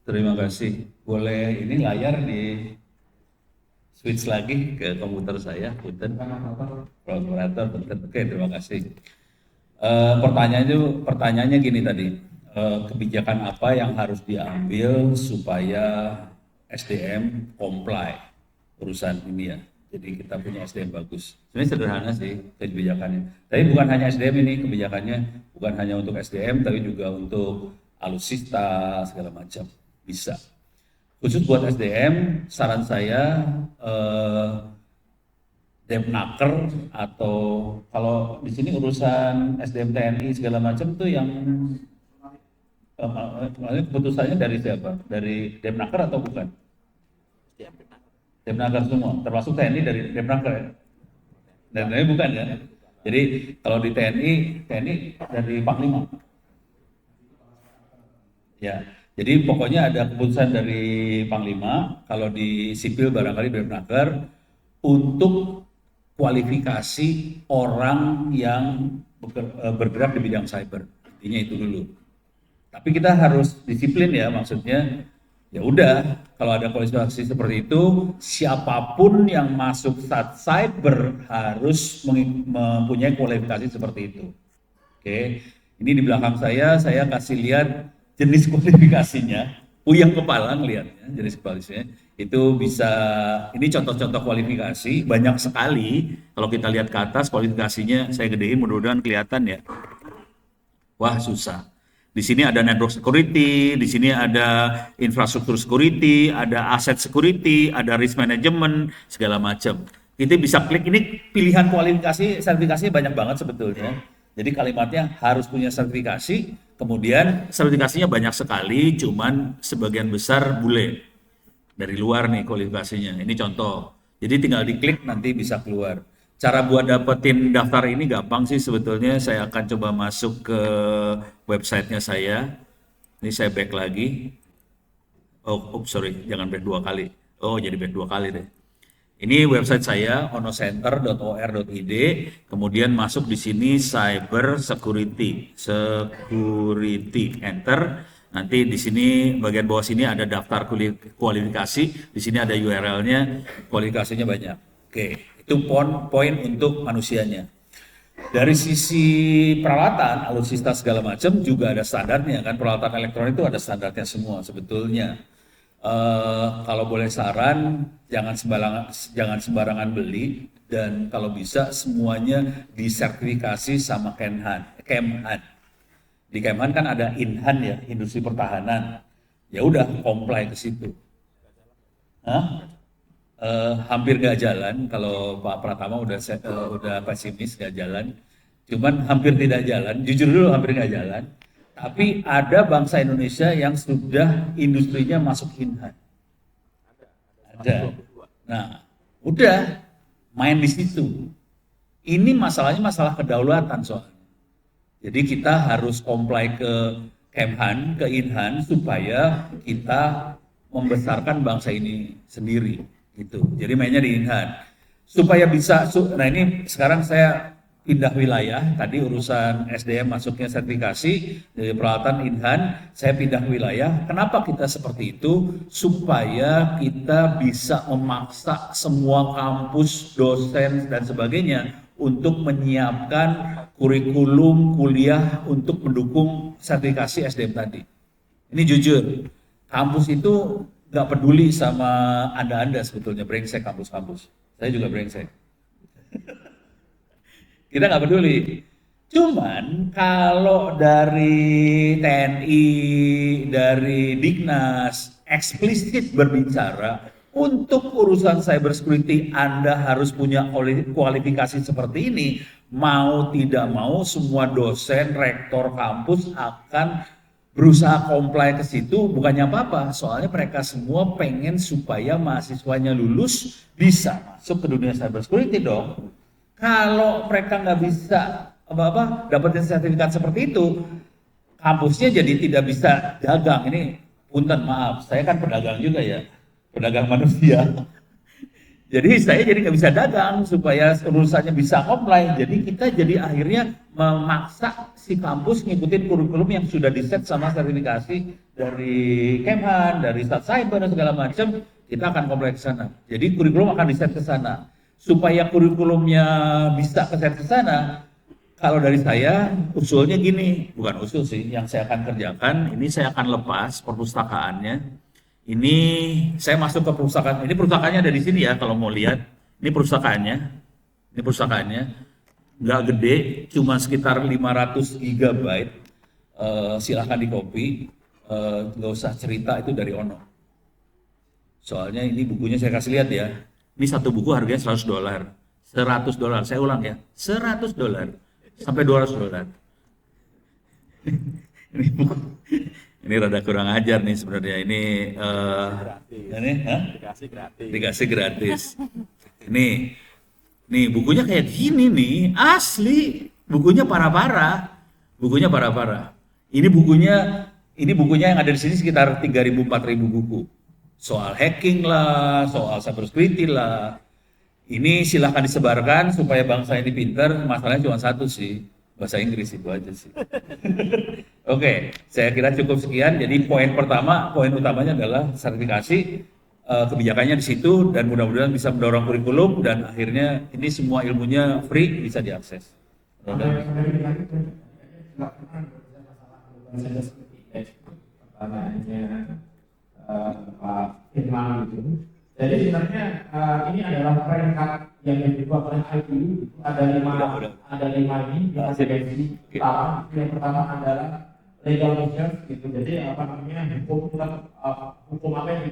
Terima kasih. Boleh ini layar di switch lagi ke komputer saya, punten. Operator, punten. Oke, terima kasih. Pertanyaannya gini tadi, kebijakan apa yang harus diambil supaya SDM comply urusan ini ya. Jadi kita punya SDM bagus. Sebenarnya sederhana sih kebijakannya. Tapi bukan hanya SDM ini kebijakannya, bukan hanya untuk SDM, tapi juga untuk alutsista segala macam bisa. Khusus buat SDM, saran saya Depnaker atau kalau di sini urusan SDM TNI segala macam tuh yang keputusannya dari siapa? Dari Depnaker atau bukan? Depnaker semua, termasuk TNI dari Depnaker ya? Dan ini bukan ya? Jadi kalau di TNI dari Panglima. Ya, jadi pokoknya ada keputusan dari Panglima, kalau di sipil barangkali Depnaker untuk kualifikasi orang yang bergerak di bidang cyber. Intinya itu dulu. Tapi kita harus disiplin ya, maksudnya ya udah kalau ada kualifikasi seperti itu, siapapun yang masuk saat cyber harus mempunyai kualifikasi seperti itu. Oke, ini di belakang saya kasih lihat jenis kualifikasinya. Puyeng kepala ngelihatnya jenis kualifikasinya. Itu bisa, ini contoh-contoh kualifikasi, banyak sekali. Kalau kita lihat ke atas kualifikasinya, saya gedein mudah-mudahan kelihatan ya. Wah susah. Di sini ada network security, di sini ada infrastruktur security, ada asset security, ada risk management, segala macam. Kita bisa klik, ini pilihan kualifikasi, sertifikasinya banyak banget sebetulnya. Jadi kalimatnya harus punya sertifikasi, kemudian sertifikasinya banyak sekali, cuman sebagian besar bule. Dari luar nih kualifikasinya, ini contoh. Jadi tinggal diklik nanti bisa keluar. Cara buat dapetin daftar ini gampang sih sebetulnya. Saya akan coba masuk ke websitenya saya. Ini saya back lagi. Oh, sorry, jangan back dua kali. Oh, jadi back dua kali deh. Ini website saya onocenter.or.id. Kemudian masuk di sini cyber security, enter. Nanti di sini bagian bawah sini ada daftar kualifikasi. Di sini ada URL-nya, kualifikasinya banyak. Oke, itu poin untuk manusianya. Dari sisi peralatan, alutsista segala macam juga ada standarnya kan. Peralatan elektronik itu ada standarnya semua sebetulnya. Kalau boleh saran, jangan sembarangan beli, dan kalau bisa semuanya disertifikasi sama Kemhan. Di Kemhan kan ada Inhan ya, industri pertahanan. Ya udah comply ke situ. Hah? Hampir nggak jalan, kalau Pak Pratama udah pesimis nggak jalan. Cuman hampir tidak jalan, jujur dulu hampir nggak jalan. Tapi ada bangsa Indonesia yang sudah industrinya masuk Inhan. Ada. Nah, udah main di situ. Ini masalahnya masalah kedaulatan soalnya. Jadi kita harus comply ke Kemhan, ke Inhan supaya kita membesarkan bangsa ini sendiri gitu. Jadi mainnya di Inhan. Supaya bisa nah ini sekarang saya pindah wilayah, tadi urusan SDM masuknya sertifikasi dari peralatan Inhan, saya pindah wilayah. Kenapa kita seperti itu? Supaya kita bisa memaksa semua kampus, dosen dan sebagainya untuk menyiapkan kurikulum kuliah untuk mendukung sertifikasi SDM tadi. Ini jujur, kampus itu nggak peduli sama Anda sebetulnya, brengsek kampus-kampus. Saya juga brengsek. Kita nggak peduli. Cuman kalau dari TNI, dari Dignas, eksplisit berbicara, untuk urusan cyber security Anda harus punya kualifikasi seperti ini. Mau tidak mau semua dosen, rektor kampus akan berusaha comply ke situ, bukannya apa-apa, soalnya mereka semua pengen supaya mahasiswanya lulus bisa masuk ke dunia cyber security dong. Kalau mereka nggak bisa dapetin sertifikat seperti itu, kampusnya jadi tidak bisa dagang. Ini punten maaf, saya kan pedagang juga ya, pedagang manusia. Jadi saya jadi nggak bisa dagang supaya urusannya bisa online. Jadi kita jadi akhirnya memaksa si kampus ngikutin kurikulum yang sudah diset sama sertifikasi dari Kemhan, dari Cyber dan segala macam. Kita akan komplek ke sana. Jadi kurikulum akan diset ke sana. Supaya kurikulumnya bisa keset ke sana, kalau dari saya usulnya gini, bukan usul sih, yang saya akan kerjakan, ini saya akan lepas perpustakaannya. Ini saya masuk ke perpustakaan. Ini perpustakaannya ada di sini ya kalau mau lihat. Ini perpustakaannya. Ini perpustakaannya. Nggak gede, cuma sekitar 500 GB. Silahkan di copy. Nggak usah cerita itu dari Ono. Soalnya ini bukunya saya kasih lihat ya. Ini satu buku harganya $100. $100. Saya ulang ya. $100 sampai $200. Ini buku. Ini rada kurang ajar nih sebenarnya. Ini dikasih gratis. Nih bukunya kayak gini nih, asli. Bukunya parah-parah. Bukunya parah-parah. Ini bukunya yang ada di sini sekitar 3.000-4.000 buku. Soal hacking lah, soal cybersecurity lah. Ini silahkan disebarkan supaya bangsa ini pintar. Masalahnya cuma satu sih, bahasa Inggris itu aja sih. Oke, saya kira cukup sekian. Jadi poin utamanya adalah sertifikasi, kebijakannya di situ, dan mudah-mudahan bisa mendorong kurikulum dan akhirnya ini semua ilmunya free bisa diakses. Pertanyaannya Pak Firman itu. Jadi sebenarnya ini adalah peringkat yang dibuat oleh IPU. Ada lima ini yang ada di utama. Yang pertama adalah legal measures gitu. Jadi apa namanya hukum apa yang